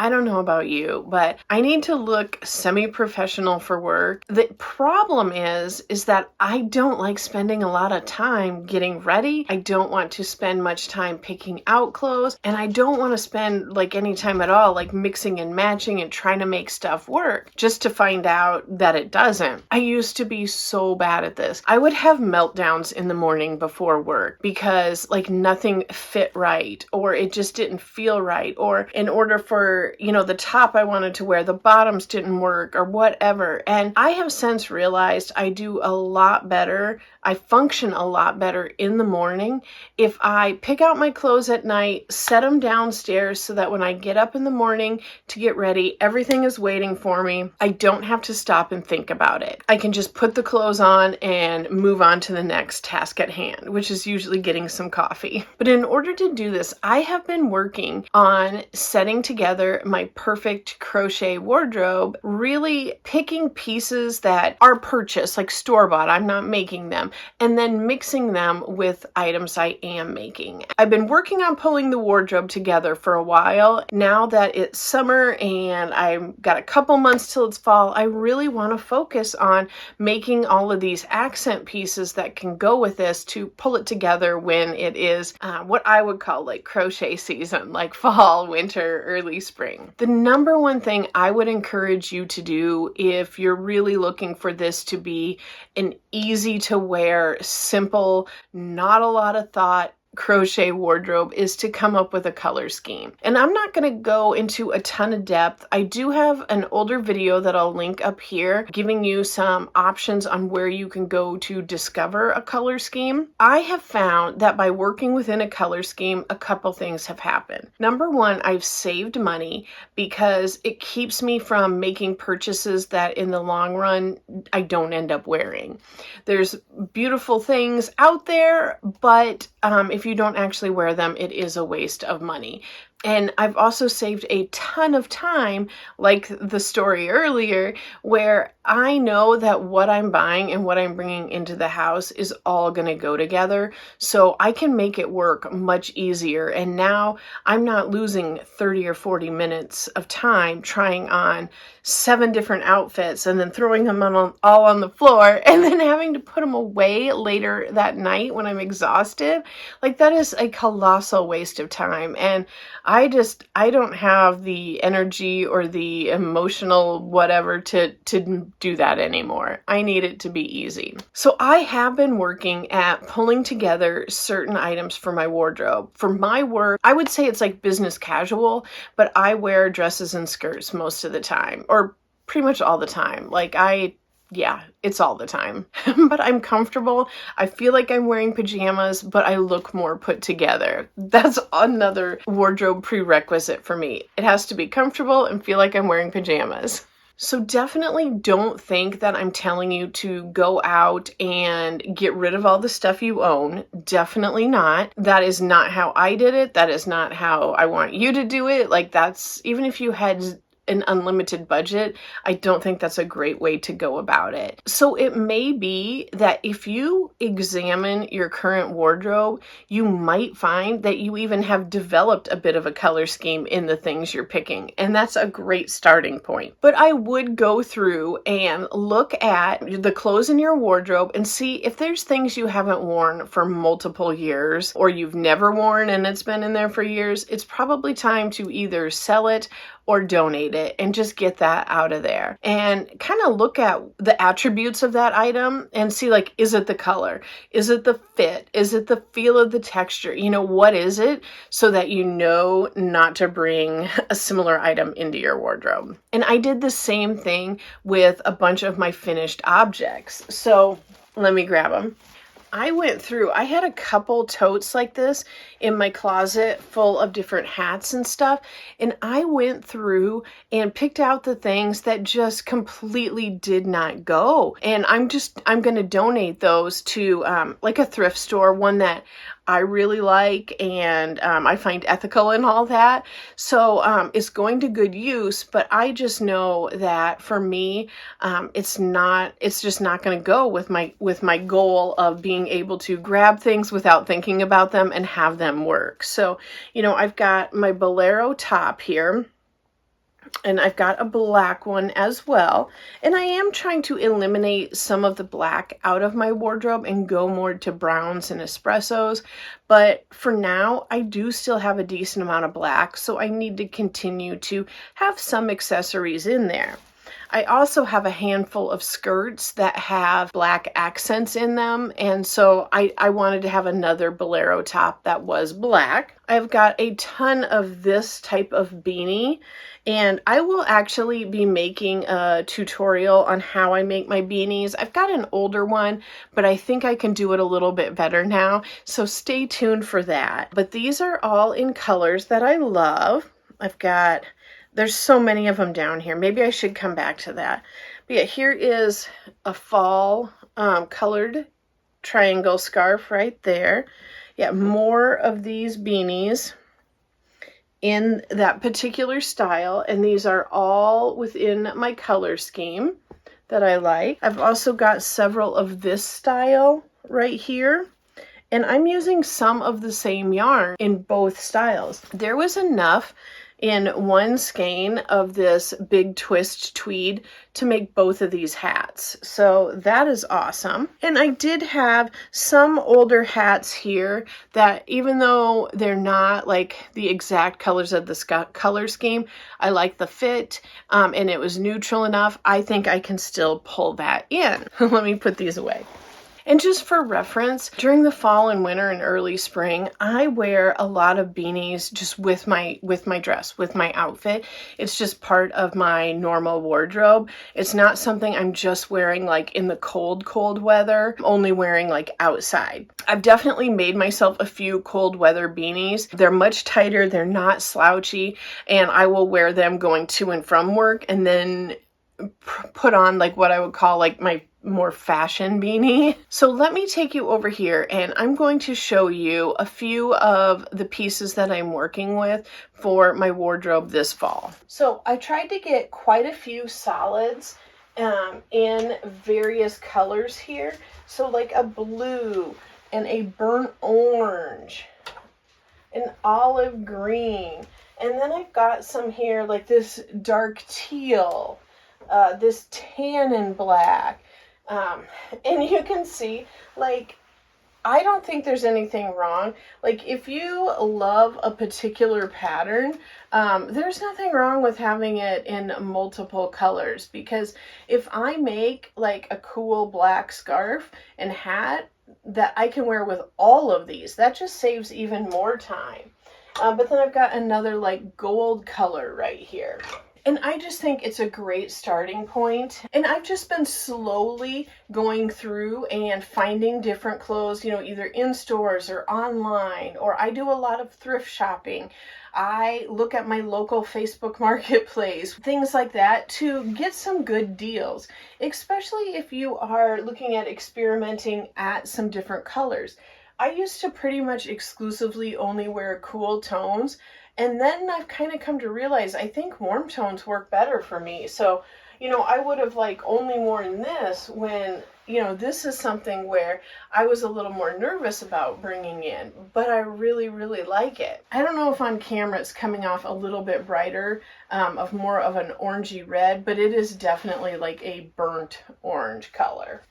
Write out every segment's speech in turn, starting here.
I don't know about you, but I need to look semi-professional for work. The problem is that I don't like spending a lot of time getting ready. I don't want to spend much time picking out clothes, and I don't want to spend like any time at all like mixing and matching and trying to make stuff work just to find out that it doesn't. I used to be so bad at this. I would have meltdowns in the morning before work because like nothing fit right, or it just didn't feel right, or in order for, the top I wanted to wear, the bottoms didn't work or whatever. And I have since realized I do a lot better. I function a lot better in the morning if I pick out my clothes at night, set them downstairs so that when I get up in the morning to get ready, everything is waiting for me. I don't have to stop and think about it. I can just put the clothes on and move on to the next task at hand, which is usually getting some coffee. But in order to do this, I have been working on setting together my perfect crochet wardrobe, really picking pieces that are purchased, like store-bought, I'm not making them, and then mixing them with items I am making. I've been working on pulling the wardrobe together for a while. Now that it's summer and I've got a couple months till it's fall, I really want to focus on making all of these accent pieces that can go with this to pull it together when it is what I would call like crochet season, like fall, winter, early spring. The number one thing I would encourage you to do if you're really looking for this to be an easy to wear, simple, not a lot of thought crochet wardrobe is to come up with a color scheme. And I'm not going to go into a ton of depth. I do have an older video that I'll link up here giving you some options on where you can go to discover a color scheme. I have found that by working within a color scheme, a couple things have happened. Number one, I've saved money because it keeps me from making purchases that in the long run I don't end up wearing. There's beautiful things out there, but if you don't actually wear them, it is a waste of money. And I've also saved a ton of time, like the story earlier, where I know that what I'm buying and what I'm bringing into the house is all going to go together. So I can make it work much easier. And now I'm not losing 30 or 40 minutes of time trying on 7 different outfits and then throwing them all on the floor and then having to put them away later that night when I'm exhausted. Like that is a colossal waste of time. And I don't have the energy or the emotional whatever to do that anymore. I need it to be easy. So I have been working at pulling together certain items for my wardrobe. For my work, I would say it's like business casual, but I wear dresses and skirts most of the time, or pretty much all the time. It's all the time. But I'm comfortable. I feel like I'm wearing pajamas, but I look more put together. That's another wardrobe prerequisite for me. It has to be comfortable and feel like I'm wearing pajamas. So definitely don't think that I'm telling you to go out and get rid of all the stuff you own. Definitely not. That is not how I did it. That is not how I want you to do it. Like even if you had an unlimited budget, I don't think that's a great way to go about it. So it may be that if you examine your current wardrobe, you might find that you even have developed a bit of a color scheme in the things you're picking. And that's a great starting point. But I would go through and look at the clothes in your wardrobe and see if there's things you haven't worn for multiple years, or you've never worn and it's been in there for years. It's probably time to either sell it or donate it and just get that out of there. And kind of look at the attributes of that item and see, like, is it the color? Is it the fit? Is it the feel of the texture? What is it? So that you know not to bring a similar item into your wardrobe. And I did the same thing with a bunch of my finished objects. So let me grab them. I had a couple totes like this in my closet full of different hats and stuff. And I went through and picked out the things that just completely did not go. And I'm going to donate those to like a thrift store, one that I really like and I find ethical and all that. So it's going to good use, but I just know that for me, it's just not going to go with my goal of being able to grab things without thinking about them and have them work. So, I've got my bolero top here. And I've got a black one as well. And I am trying to eliminate some of the black out of my wardrobe and go more to browns and espressos. But for now, I do still have a decent amount of black, so I need to continue to have some accessories in there. I also have a handful of skirts that have black accents in them, and so I wanted to have another bolero top that was black. I've got a ton of this type of beanie, and I will actually be making a tutorial on how I make my beanies. I've got an older one, but I think I can do it a little bit better now, so stay tuned for that. But these are all in colors that I love. There's so many of them down here. Maybe I should come back to that. But yeah, here is a fall colored triangle scarf right there. Yeah, more of these beanies in that particular style. And these are all within my color scheme that I like. I've also got several of this style right here. And I'm using some of the same yarn in both styles. There was enough in one skein of this big twist tweed to make both of these hats. So that is awesome. And I did have some older hats here that, even though they're not like the exact colors of the color scheme, I like the fit and it was neutral enough. I think I can still pull that in. Let me put these away. And just for reference, during the fall and winter and early spring, I wear a lot of beanies just with my dress, with my outfit. It's just part of my normal wardrobe. It's not something I'm just wearing like in the cold weather, only wearing like outside. I've definitely made myself a few cold weather beanies. They're much tighter, they're not slouchy, and I will wear them going to and from work, and then put on like what I would call like my more fashion beanie. So let me take you over here, and I'm going to show you a few of the pieces that I'm working with for my wardrobe this fall. So I tried to get quite a few solids in various colors here. So like a blue and a burnt orange, an olive green, and then I've got some here like this dark teal, this tannin black. And you can see, like, I don't think there's anything wrong. Like, if you love a particular pattern, there's nothing wrong with having it in multiple colors, because if I make like a cool black scarf and hat that I can wear with all of these, that just saves even more time. But then I've got another like gold color right here. And I just think it's a great starting point. And I've just been slowly going through and finding different clothes, you know, either in stores or online, or I do a lot of thrift shopping. I look at my local Facebook marketplace, things like that, to get some good deals, especially if you are looking at experimenting at some different colors. I used to pretty much exclusively only wear cool tones, and then I've kind of come to realize I think warm tones work better for me. So, you know, I would have like only worn this when, you know, this is something where I was a little more nervous about bringing in, but I really, really like it. I don't know if on camera it's coming off a little bit brighter, of more of an orangey red, but it is definitely like a burnt orange color.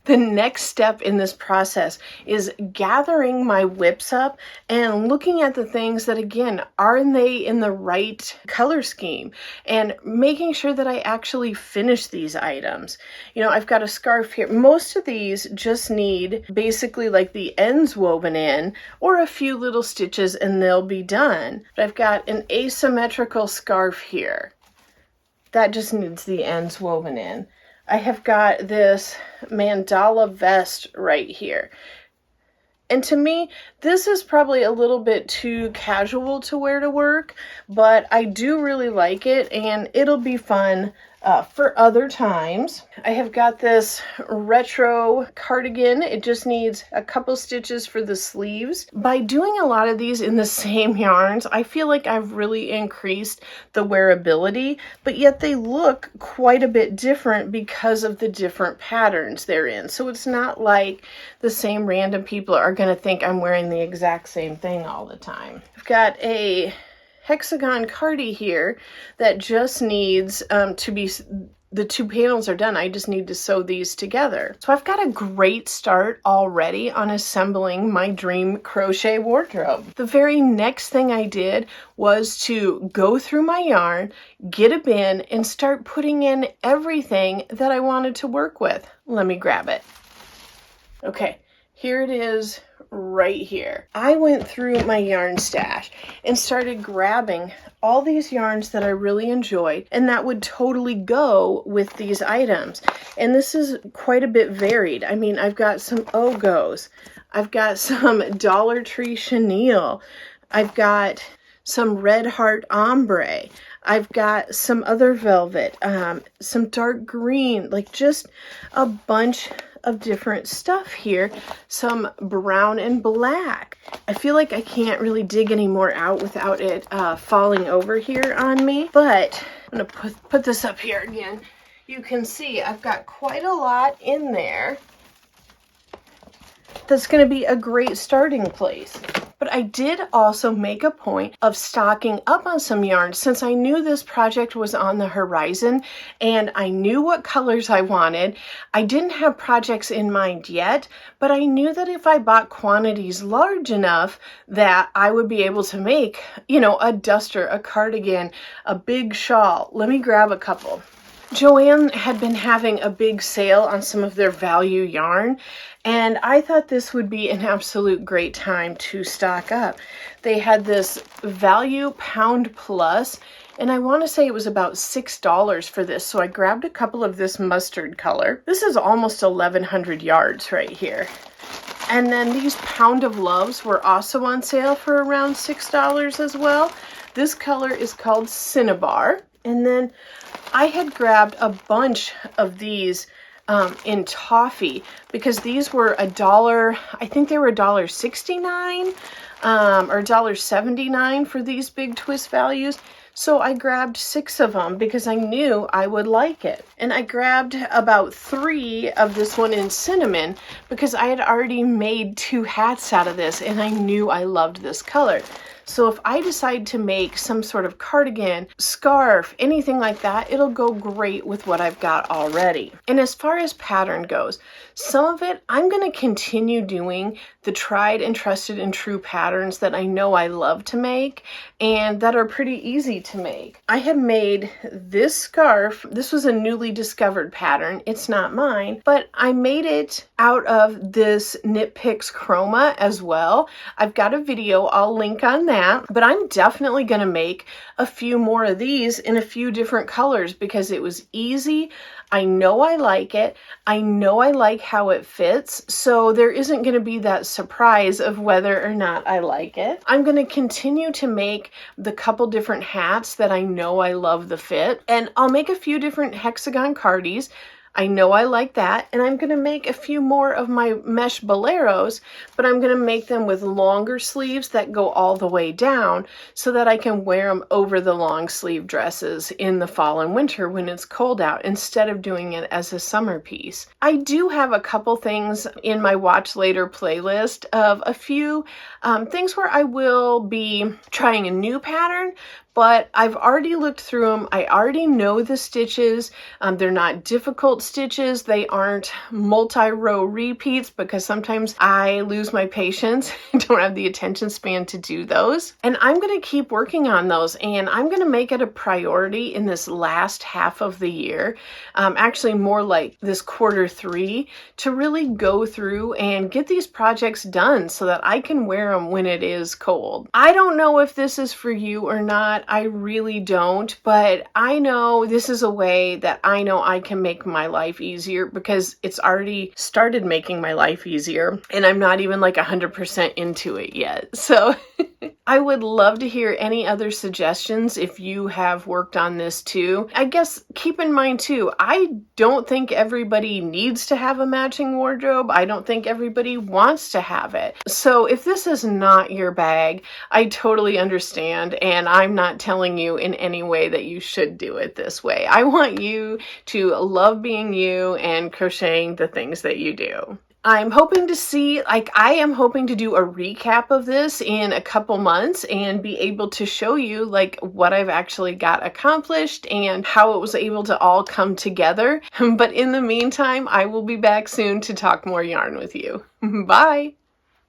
The next step in this process is gathering my whips up and looking at the things that, again, are they in the right color scheme, and making sure that I actually finish these items. You know, I've got a scarf here. Most of these just need basically like the ends woven in or a few little stitches and they'll be done. But I've got an asymmetrical scarf here. That just needs the ends woven in. I have got this mandala vest right here. And to me, this is probably a little bit too casual to wear to work, but I do really like it, and it'll be fun for other times. I have got this retro cardigan. It just needs a couple stitches for the sleeves. By doing a lot of these in the same yarns, I feel like I've really increased the wearability, but yet they look quite a bit different because of the different patterns they're in. So it's not like the same random people are going to think I'm wearing the exact same thing all the time. I've got a hexagon cardie here that just needs to be, the 2 panels are done. I just need to sew these together. So I've got a great start already on assembling my dream crochet wardrobe. The very next thing I did was to go through my yarn, get a bin, and start putting in everything that I wanted to work with. Let me grab it. Okay, here it is right here. I went through my yarn stash and started grabbing all these yarns that I really enjoyed and that would totally go with these items. And this is quite a bit varied. I mean, I've got some Ogos, I've got some Dollar Tree chenille, I've got some Red Heart ombre, I've got some other velvet, some dark green, like just a bunch of different stuff here, some brown and black. I feel like I can't really dig any more out without it falling over here on me, but I'm gonna put this up here again. You can see I've got quite a lot in there. That's going to be a great starting place. But I did also make a point of stocking up on some yarn since I knew this project was on the horizon and I knew what colors I wanted. I didn't have projects in mind yet, but I knew that if I bought quantities large enough that I would be able to make, you know, a duster, a cardigan, a big shawl. Let me grab a couple. Joann had been having a big sale on some of their value yarn, and I thought this would be an absolute great time to stock up. They had this value pound plus, and I want to say it was about $6 for this, so I grabbed a couple of this mustard color. This is almost 1,100 yards right here. And then these pound of loves were also on sale for around $6 as well. This color is called Cinnabar. And then I had grabbed a bunch of these in toffee because these were $1, I think they were $1.69 or $1.79 for these big twist values. So I grabbed 6 of them because I knew I would like it. And I grabbed about 3 of this one in cinnamon because I had already made 2 hats out of this and I knew I loved this color. So if I decide to make some sort of cardigan, scarf, anything like that, it'll go great with what I've got already. And as far as pattern goes, some of it I'm going to continue doing the tried and trusted and true patterns that I know I love to make and that are pretty easy to make. I have made this scarf. This was a newly discovered pattern. It's not mine, but I made it out of this Knit Picks Chroma as well. I've got a video. I'll link on that, but I'm definitely going to make a few more of these in a few different colors because it was easy. I know I like it. I know I like how it fits. So there isn't going to be that surprise of whether or not I like it. I'm going to continue to make the couple different hats that I know I love the fit. And I'll make a few different hexagon cardies. I know I like that, and I'm going to make a few more of my mesh boleros, but I'm going to make them with longer sleeves that go all the way down so that I can wear them over the long sleeve dresses in the fall and winter when it's cold out instead of doing it as a summer piece. I do have a couple things in my watch later playlist of a few things where I will be trying a new pattern, but I've already looked through them. I already know the stitches. They're not difficult stitches. They aren't multi-row repeats because sometimes I lose my patience and don't have the attention span to do those. And I'm going to keep working on those, and I'm going to make it a priority in this last half of the year, actually more like this Q3, to really go through and get these projects done so that I can wear them when it is cold. I don't know if this is for you or not. I really don't, but I know this is a way that I know I can make my life easier because it's already started making my life easier and I'm not even like 100% into it yet. So I would love to hear any other suggestions if you have worked on this too. I guess keep in mind too, I don't think everybody needs to have a matching wardrobe. I don't think everybody wants to have it. So if this is not your bag, I totally understand, and I'm not telling you in any way that you should do it this way. I want you to love being you and crocheting the things that you do. I'm hoping to see, like, I am hoping to do a recap of this in a couple months and be able to show you like what I've actually got accomplished and how it was able to all come together. But in the meantime, I will be back soon to talk more yarn with you. Bye!